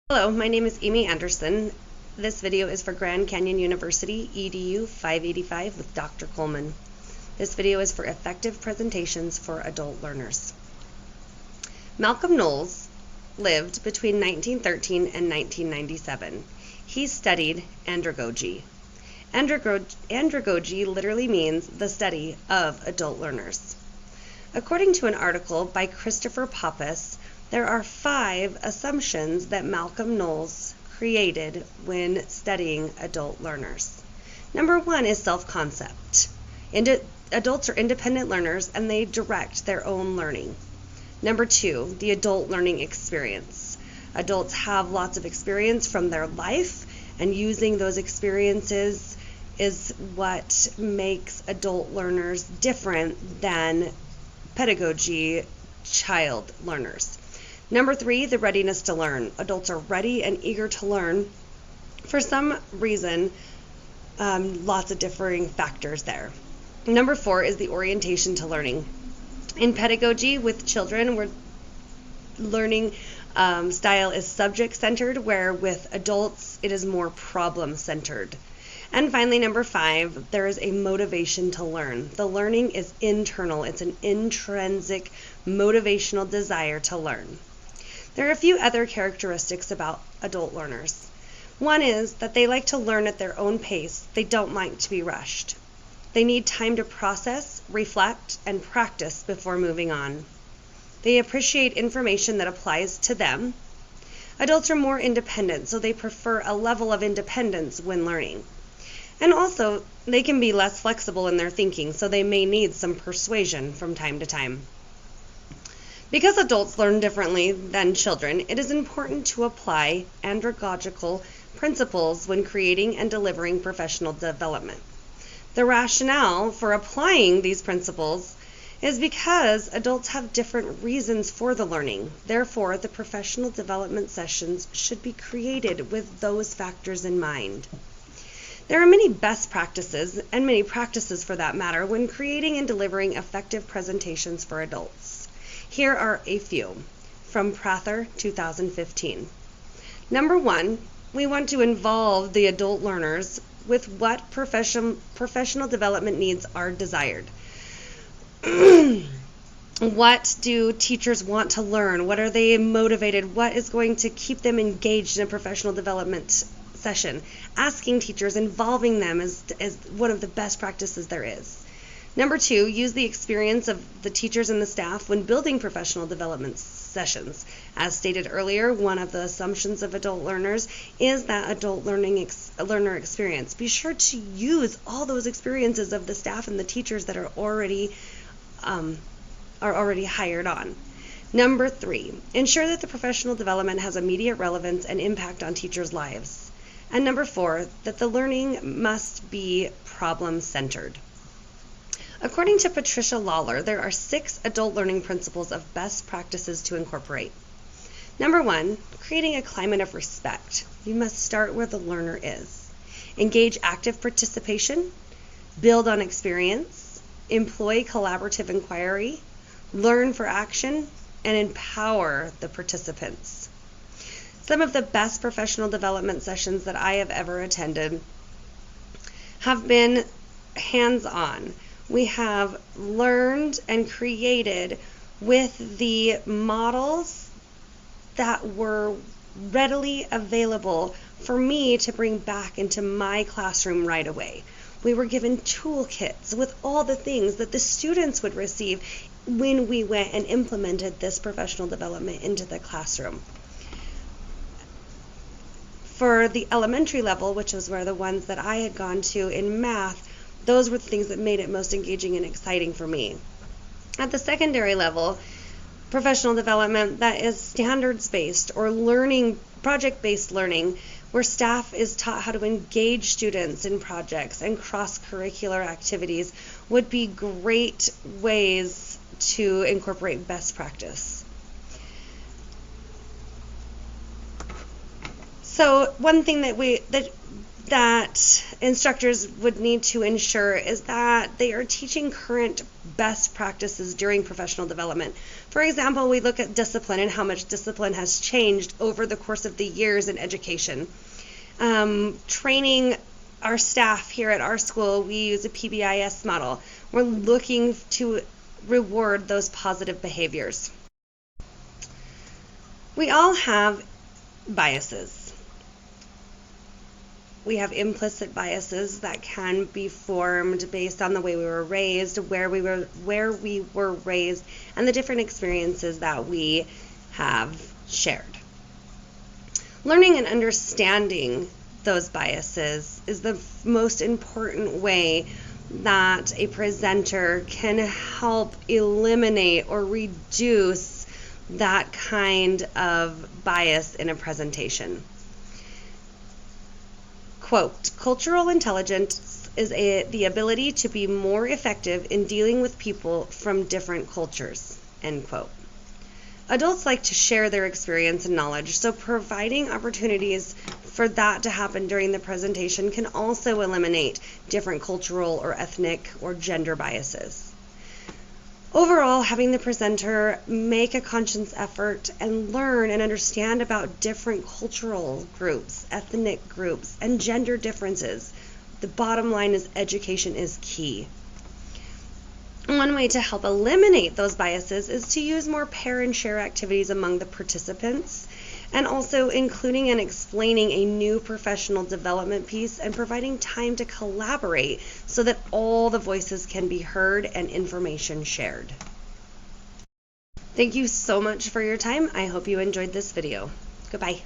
Hello, my name is Amy Anderson. This video is for Grand Canyon University EDU-585 with Dr. Coleman. This video is for effective presentations for adult learners. Malcolm Knowles lived between 1913 and 1997. He studied andragogy. Andragogy literally means the study of adult learners. According to an article by Christopher Pappas, there are 5 assumptions that Malcolm Knowles created when studying adult learners. Number 1 is self-concept. Adults are independent learners and they direct their own learning. Number 2, the adult learning experience. Adults have lots of experience from their life, and using those experiences is what makes adult learners different than pedagogy child learners. Number 3, the readiness to learn. Adults are ready and eager to learn. For some reason, lots of differing factors there. Number 4 is the orientation to learning. In pedagogy with children, where learning style is subject-centered, where with adults it is more problem-centered. And finally, number 5, there is a motivation to learn. The learning is internal. It's an intrinsic motivational desire to learn. There are a few other characteristics about adult learners. One is that they like to learn at their own pace. They don't like to be rushed. They need time to process, reflect, and practice before moving on. They appreciate information that applies to them. Adults are more independent, so they prefer a level of independence when learning. And also, they can be less flexible in their thinking, so they may need some persuasion from time to time. Because adults learn differently than children, it is important to apply andragogical principles when creating and delivering professional development. The rationale for applying these principles is because adults have different reasons for the learning. Therefore, the professional development sessions should be created with those factors in mind. There are many best practices, and many practices for that matter, when creating and delivering effective presentations for adults. Here are a few from Prather 2015. Number 1, we want to involve the adult learners with what professional development needs are desired. What do teachers want to learn? What are they motivated? What is going to keep them engaged in a professional development session? Asking teachers, involving them is one of the best practices there is. Number 2, use the experience of the teachers and the staff when building professional development sessions. As stated earlier, one of the assumptions of adult learners is that adult learner experience. Be sure to use all those experiences of the staff and the teachers that are already hired on. Number 3, ensure that the professional development has immediate relevance and impact on teachers' lives. And number 4, that the learning must be problem-centered. According to Patricia Lawler, there are 6 adult learning principles of best practices to incorporate. Number 1, creating a climate of respect. You must start where the learner is. Engage active participation, build on experience, employ collaborative inquiry, learn for action, and empower the participants. Some of the best professional development sessions that I have ever attended have been hands-on. We have learned and created with the models that were readily available for me to bring back into my classroom right away. We were given toolkits with all the things that the students would receive when we went and implemented this professional development into the classroom. For the elementary level, which was where the ones that I had gone to in math, those were the things that made it most engaging and exciting for me. At the secondary level, professional development that is standards-based or project-based learning, where staff is taught how to engage students in projects and cross-curricular activities, would be great ways to incorporate best practice. So one thing that instructors would need to ensure is that they are teaching current best practices during professional development. For example, we look at discipline and how much discipline has changed over the course of the years in education. Training our staff here at our school, we use a PBIS model. We're looking to reward those positive behaviors. We all have biases. We have implicit biases that can be formed based on the way we were raised, where we were raised, and the different experiences that we have shared. Learning and understanding those biases is the most important way that a presenter can help eliminate or reduce that kind of bias in a presentation. Quote, "Cultural intelligence is the ability to be more effective in dealing with people from different cultures," end quote. Adults like to share their experience and knowledge, so providing opportunities for that to happen during the presentation can also eliminate different cultural or ethnic or gender biases. Overall, having the presenter make a conscious effort and learn and understand about different cultural groups, ethnic groups, and gender differences. The bottom line is education is key. One way to help eliminate those biases is to use more pair and share activities among the participants, and also including and explaining a new professional development piece and providing time to collaborate so that all the voices can be heard and information shared. Thank you so much for your time. I hope you enjoyed this video. Goodbye.